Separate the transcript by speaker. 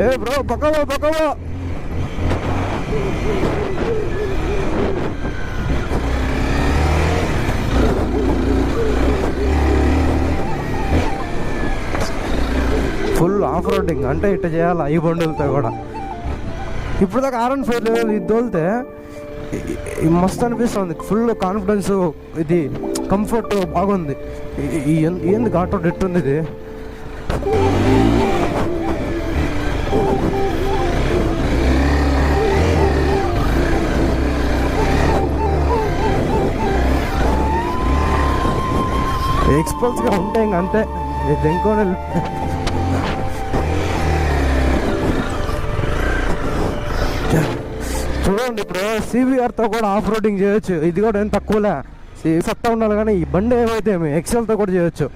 Speaker 1: ఏ bro పక్కవో పక్కవో. Full off roading అంటే ఇట్లా చేయాలి ఈ బండులతో కూడా. ఇప్పుడు దాకా R15 లేదు, ఇది తోలితే మస్తు అనిపిస్తుంది. ఫుల్ కాన్ఫిడెన్స్, ఇది కంఫర్ట్ బాగుంది. ఏంది ఘాట్ రోడ్ ఎట్టుంది ఇది. ఎక్స్పల్స్గా ఉంటే ఇంక అంతే దెంకొని చూడండి. ఇప్పుడు CBRతో కూడా ఆఫ్ రోడింగ్ చేయొచ్చు. ఇది కూడా ఏం తక్కువలే, సత్తా ఉండాలి. కానీ ఈ బండి ఏమైతే ఎక్సెల్తో కూడా చేయొచ్చు.